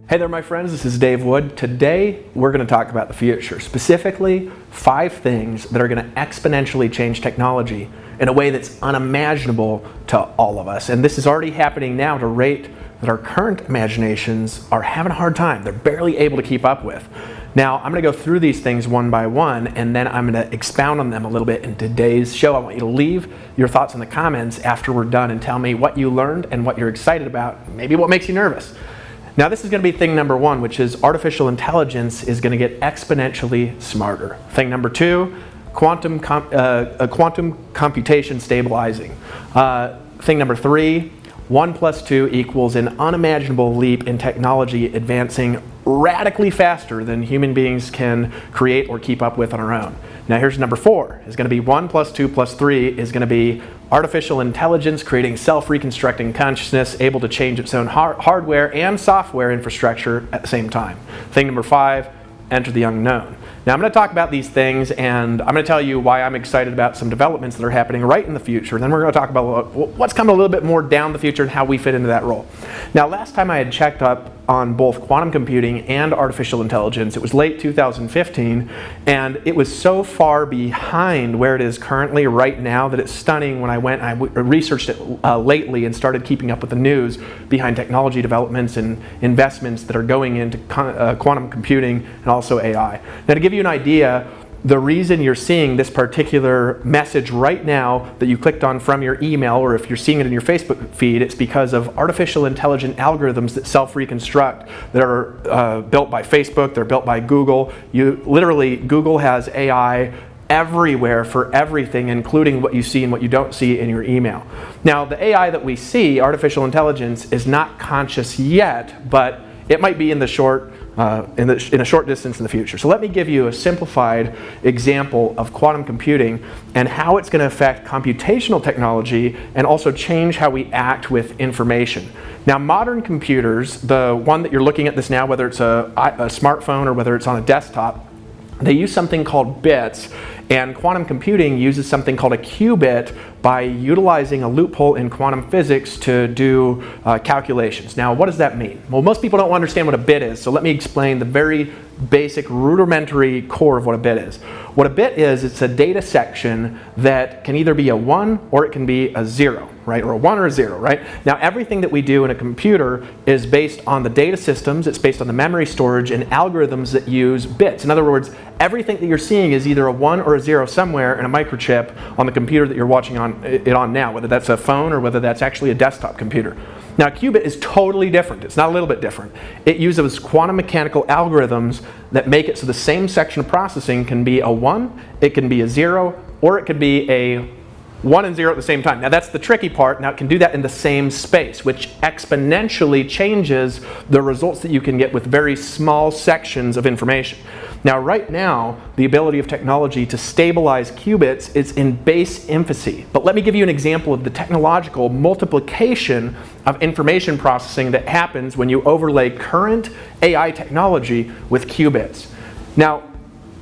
Hey there, my friends, this is Dave Wood. Today, we're going to talk about the future, specifically 5 things that are going to exponentially change technology in a way that's unimaginable to all of us. And this is already happening now at a rate that our current imaginations are having a hard time. They're barely able to keep up with. Now, I'm going to go through these things one by one, and then I'm going to expound on them a little bit in today's show. I want you to leave your thoughts in the comments after we're done and tell me what you learned and what you're excited about, maybe what makes you nervous. Now, this is going to be thing number 1, which is artificial intelligence is going to get exponentially smarter. Thing number 2, quantum computation stabilizing. Thing number 3, 1 plus 2 equals an unimaginable leap in technology advancing radically faster than human beings can create or keep up with on our own. Now here's number 4, is going to be 1 plus 2 plus 3 is going to be artificial intelligence creating self-reconstructing consciousness, able to change its own hardware and software infrastructure at the same time. Thing number 5, enter the unknown. Now I'm going to talk about these things, and I'm going to tell you why I'm excited about some developments that are happening right in the future. Then we're going to talk about what's coming a little bit more down the future and how we fit into that role. Now, last time I had checked up on both quantum computing and artificial intelligence, it was late 2015, and it was so far behind where it is currently right now that it's stunning. When I went and I researched it lately and started keeping up with the news behind technology developments and investments that are going into quantum computing and also AI. Now, to give you an idea, the reason you're seeing this particular message right now that you clicked on from your email, or if you're seeing it in your Facebook feed, it's because of artificial intelligent algorithms that self-reconstruct, that are built by Facebook, they're built by Google. Google has AI everywhere for everything, including what you see and what you don't see in your email. Now, the AI that we see, artificial intelligence, is not conscious yet, but it might be in the short in a short distance in the future. So let me give you a simplified example of quantum computing and how it's going to affect computational technology and also change how we act with information. Now, modern computers, the one that you're looking at this now, whether it's a smartphone or whether it's on a desktop, they use something called bits, and quantum computing uses something called a qubit by utilizing a loophole in quantum physics to do calculations. Now, what does that mean? Well, most people don't understand what a bit is, so let me explain the very basic rudimentary core of what a bit is. What a bit is, it's a data section that can either be a 1 or it can be a 0, right? Or a 1 or a 0, right? Now, everything that we do in a computer is based on the data systems, it's based on the memory storage and algorithms that use bits. In other words, everything that you're seeing is either a 1 or a 0 somewhere in a microchip on the computer that you're watching it on now, whether that's a phone or whether that's actually a desktop computer. Now, a qubit is totally different. It's not a little bit different. It uses quantum mechanical algorithms that make it so the same section of processing can be a 1, it can be a 0, or it could be a 1 and 0 at the same time. Now, that's the tricky part. Now, it can do that in the same space, which exponentially changes the results that you can get with very small sections of information. Now, right now, the ability of technology to stabilize qubits is in base infancy. But let me give you an example of the technological multiplication of information processing that happens when you overlay current AI technology with qubits. Now,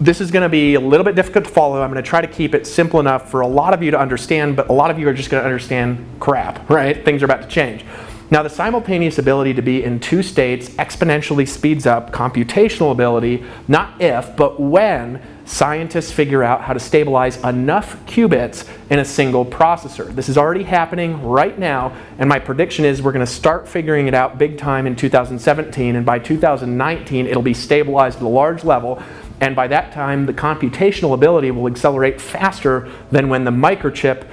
this is going to be a little bit difficult to follow. I'm going to try to keep it simple enough for a lot of you to understand, but a lot of you are just going to understand crap, right? Things are about to change. Now, the simultaneous ability to be in 2 states exponentially speeds up computational ability, not if, but when scientists figure out how to stabilize enough qubits in a single processor. This is already happening right now, and my prediction is we're going to start figuring it out big time in 2017, and by 2019 it'll be stabilized at a large level. And by that time, the computational ability will accelerate faster than when the microchip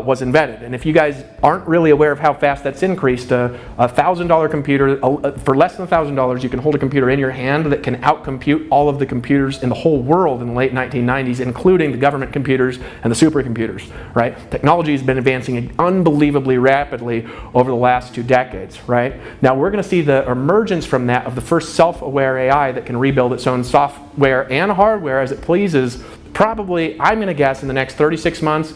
was invented. And if you guys aren't really aware of how fast that's increased, a $1,000 computer, for less than $1,000, you can hold a computer in your hand that can outcompute all of the computers in the whole world in the late 1990s, including the government computers and the supercomputers, right? Technology has been advancing unbelievably rapidly over the last 2 decades, right? Now, we're going to see the emergence from that of the first self-aware AI that can rebuild its own software and hardware as it pleases. Probably, I'm going to guess, in the next 36 months.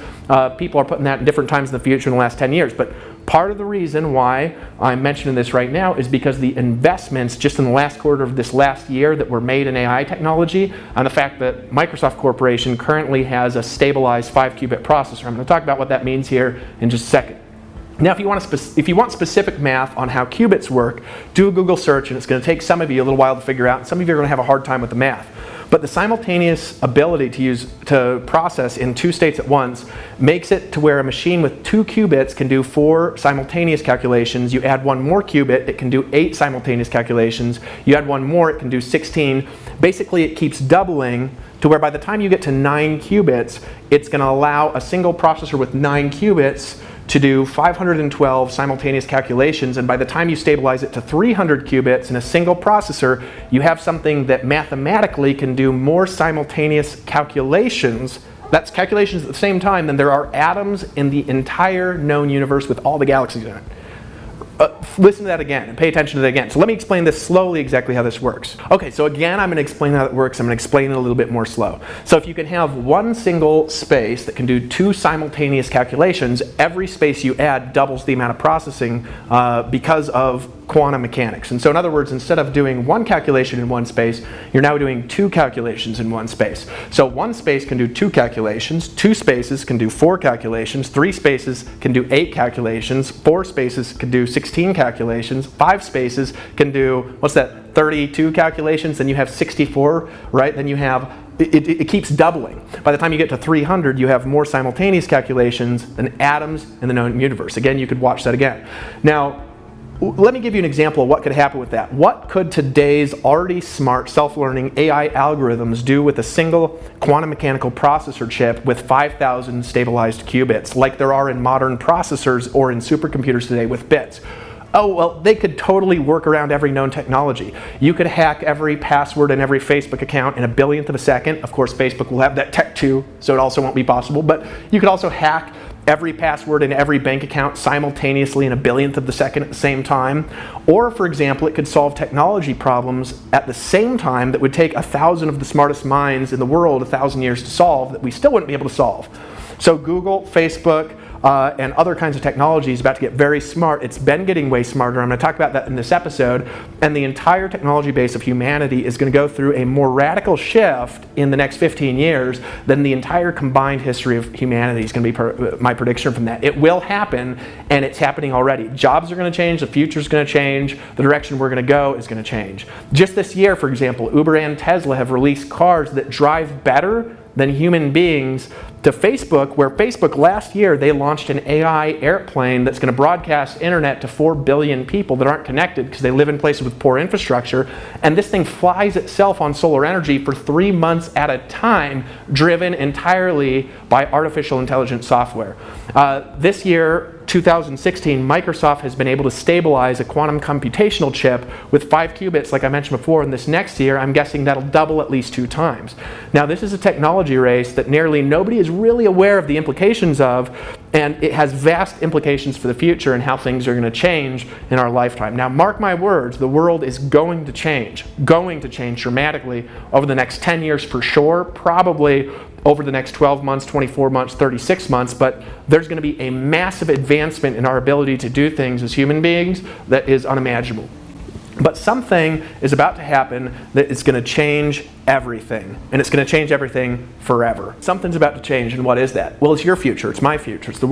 People are putting that in different times in the future in the last 10 years. But part of the reason why I'm mentioning this right now is because the investments just in the last quarter of this last year that were made in AI technology, and the fact that Microsoft Corporation currently has a stabilized 5-qubit processor. I'm going to talk about what that means here in just a second. Now, if you want specific math on how qubits work, do a Google search, and it's going to take some of you a little while to figure out, and some of you are going to have a hard time with the math. But the simultaneous ability to process in 2 states at once makes it to where a machine with 2 qubits can do 4 simultaneous calculations. You add 1 more qubit, it can do 8 simultaneous calculations. You add 1 more, it can do 16. Basically, it keeps doubling to where by the time you get to 9 qubits, it's going to allow a single processor with 9 qubits to do 512 simultaneous calculations, and by the time you stabilize it to 300 qubits in a single processor, you have something that mathematically can do more simultaneous calculations. That's calculations at the same time than there are atoms in the entire known universe with all the galaxies in it. Listen to that again and pay attention to that again. So let me explain this slowly exactly how this works. Okay, so again I'm going to explain how it works. I'm going to explain it a little bit more slow. So if you can have one single space that can do 2 simultaneous calculations, every space you add doubles the amount of processing because of quantum mechanics. And so in other words, instead of doing 1 calculation in one space, you're now doing 2 calculations in one space. So 1 space can do 2 calculations, 2 spaces can do 4 calculations, 3 spaces can do 8 calculations, 4 spaces can do 16 calculations, 5 spaces can do, what's that, 32 calculations, then you have 64, right? Then you have, it keeps doubling. By the time you get to 300, you have more simultaneous calculations than atoms in the known universe. Again, you could watch that again. Now, let me give you an example of what could happen with that. What could today's already smart self-learning AI algorithms do with a single quantum mechanical processor chip with 5,000 stabilized qubits, like there are in modern processors or in supercomputers today with bits? Oh, well, they could totally work around every known technology. You could hack every password in every Facebook account in a billionth of a second. Of course, Facebook will have that tech too, so it also won't be possible. But you could also hack every password in every bank account simultaneously in a billionth of the second at the same time. Or, for example, it could solve technology problems at the same time that would take 1,000 of the smartest minds in the world 1,000 years to solve that we still wouldn't be able to solve. So Google, Facebook, and other kinds of technology is about to get very smart. It's been getting way smarter. I'm going to talk about that in this episode. And the entire technology base of humanity is going to go through a more radical shift in the next 15 years than the entire combined history of humanity is going to be my prediction from that. It will happen, and it's happening already. Jobs are going to change. The future is going to change. The direction we're going to go is going to change. Just this year, for example, Uber and Tesla have released cars that drive better than human beings to Facebook, where Facebook last year they launched an AI airplane that's going to broadcast internet to 4 billion people that aren't connected because they live in places with poor infrastructure, and this thing flies itself on solar energy for 3 months at a time, driven entirely by artificial intelligence software. This year, 2016, Microsoft has been able to stabilize a quantum computational chip with 5 qubits, like I mentioned before, and this next year I'm guessing that'll double at least 2 times. Now, this is a technology race that nearly nobody is really aware of the implications of, and it has vast implications for the future and how things are going to change in our lifetime. Now, mark my words, the world is going to change dramatically over the next 10 years for sure, probably over the next 12 months, 24 months, 36 months, but there's going to be a massive advancement in our ability to do things as human beings that is unimaginable. But something is about to happen that is going to change everything, and it's going to change everything forever. Something's about to change, and what is that? Well, it's your future, it's my future, it's the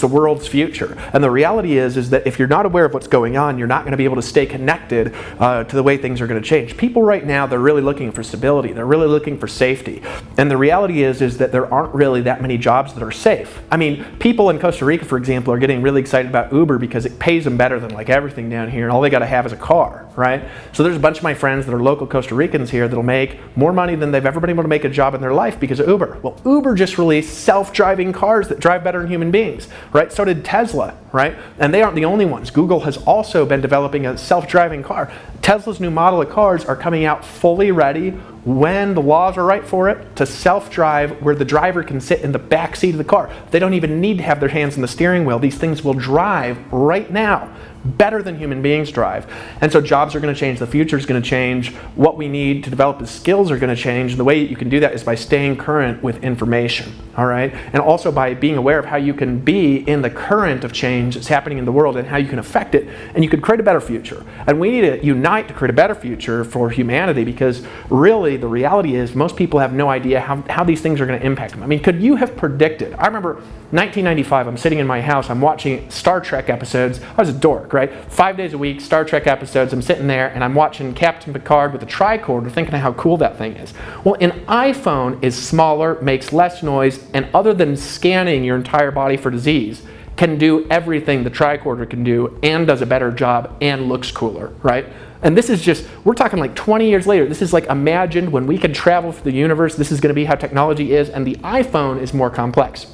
world's future. And the reality is that if you're not aware of what's going on, you're not going to be able to stay connected to the way things are going to change. People right now, they're really looking for stability, they're really looking for safety. And the reality is that there aren't really that many jobs that are safe. I mean, people in Costa Rica, for example, are getting really excited about Uber because it pays them better than like everything down here, and all they got to have is a car, right? So there's a bunch of my friends that are local Costa Ricans here that'll make more money than they've ever been able to make a job in their life because of Uber. Well, Uber just released self-driving cars that drive better than human beings, right? So did Tesla, right? And they aren't the only ones. Google has also been developing a self-driving car. Tesla's new model of cars are coming out fully ready when the laws are right for it to self-drive, where the driver can sit in the back seat of the car. They don't even need to have their hands on the steering wheel. These things will drive right now. better than human beings drive. And so jobs are going to change, the future is going to change, what we need to develop as skills are going to change. And the way that you can do that is by staying current with information, all right? And also by being aware of how you can be in the current of change that's happening in the world and how you can affect it, and you can create a better future. And we need to unite to create a better future for humanity, because really the reality is most people have no idea how these things are going to impact them. I mean, could you have predicted? I remember 1995, I'm sitting in my house, I'm watching Star Trek episodes. I was a dork, right? 5 days a week, Star Trek episodes. I'm sitting there and I'm watching Captain Picard with a tricorder, thinking of how cool that thing is. Well, an iPhone is smaller, makes less noise, and other than scanning your entire body for disease, can do everything the tricorder can do and does a better job and looks cooler, right? And this is just, we're talking like 20 years later. This is like, imagine when we can travel through the universe, this is going to be how technology is, and the iPhone is more complex.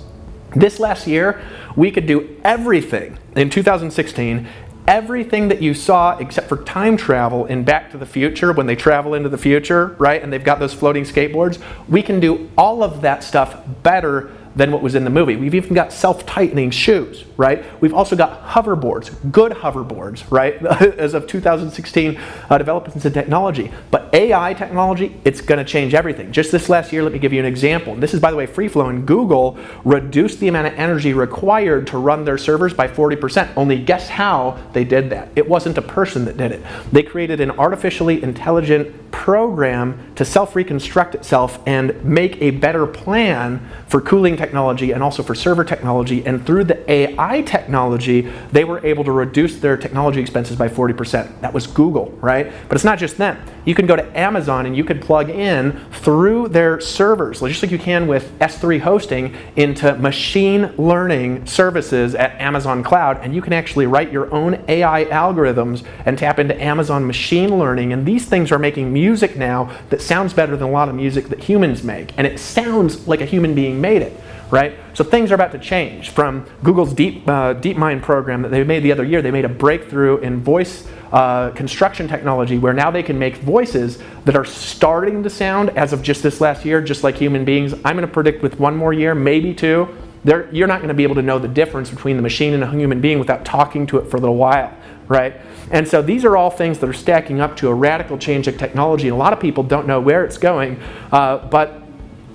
This last year, we could do everything in 2016, everything that you saw except for time travel in Back to the Future, when they travel into the future, right, and they've got those floating skateboards. We can do all of that stuff better than what was in the movie. We've even got self-tightening shoes, right? We've also got hoverboards, good hoverboards, right? As of 2016, developments in technology. But AI technology, it's going to change everything. Just this last year, let me give you an example. And this is, by the way, free flowing. Google reduced the amount of energy required to run their servers by 40%. Only guess how they did that? It wasn't a person that did it. They created an artificially intelligent program to self-reconstruct itself and make a better plan for cooling technology and also for server technology. And through the AI technology, they were able to reduce their technology expenses by 40%. That was Google, right? But it's not just them. You can go to Amazon and you can plug in through their servers, just like you can with S3 hosting, into machine learning services at Amazon Cloud, and you can actually write your own AI algorithms and tap into Amazon machine learning. And these things are making music now that sounds better than a lot of music that humans make, and it sounds like a human being made it, right? So things are about to change. From Google's DeepMind program that they made the other year, they made a breakthrough in voice construction technology, where now they can make voices that are starting to sound, as of just this last year, just like human beings. I'm going to predict with one more year, maybe two, you're not going to be able to know the difference between the machine and a human being without talking to it for a little while, right? And so these are all things that are stacking up to a radical change in technology, and a lot of people don't know where it's going, but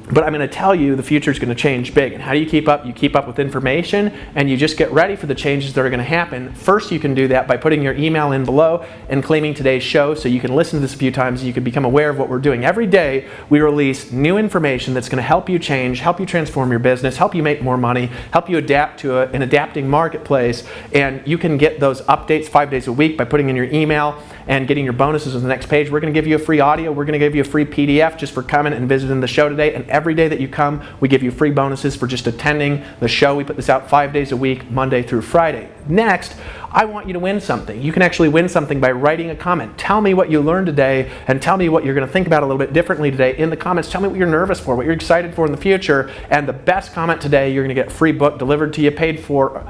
I'm going to tell you the future is going to change big. And how do you keep up? You keep up with information, and you just get ready for the changes that are going to happen. First, you can do that by putting your email in below and claiming today's show, so you can listen to this a few times and you can become aware of what we're doing. Every day, we release new information that's going to help you change, help you transform your business, help you make more money, help you adapt to an adapting marketplace. And you can get those updates 5 days a week by putting in your email and getting your bonuses on the next page. We're going to give you a free audio. We're going to give you a free PDF just for coming and visiting the show today. And every day that you come, we give you free bonuses for just attending the show. We put this out 5 days a week, Monday through Friday. Next, I want you to win something. You can actually win something by writing a comment. Tell me what you learned today, and tell me what you're going to think about a little bit differently today in the comments. Tell me what you're nervous for, what you're excited for in the future. And the best comment today, you're going to get a free book delivered to you, paid for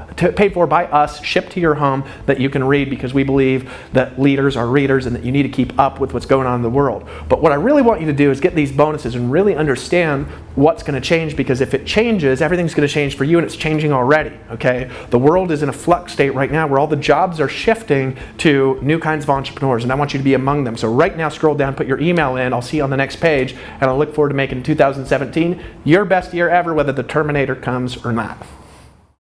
by us, shipped to your home, that you can read, because we believe that leaders are readers and that you need to keep up with what's going on in the world. But what I really want you to do is get these bonuses and really understand what's going to change, because if it changes, everything's going to change for you, and it's changing already, okay? The world is in a flux state right now where all the jobs are shifting to new kinds of entrepreneurs, and I want you to be among them. So right now, scroll down, put your email in. I'll see you on the next page, and I look forward to making 2017 your best year ever, whether the Terminator comes or not.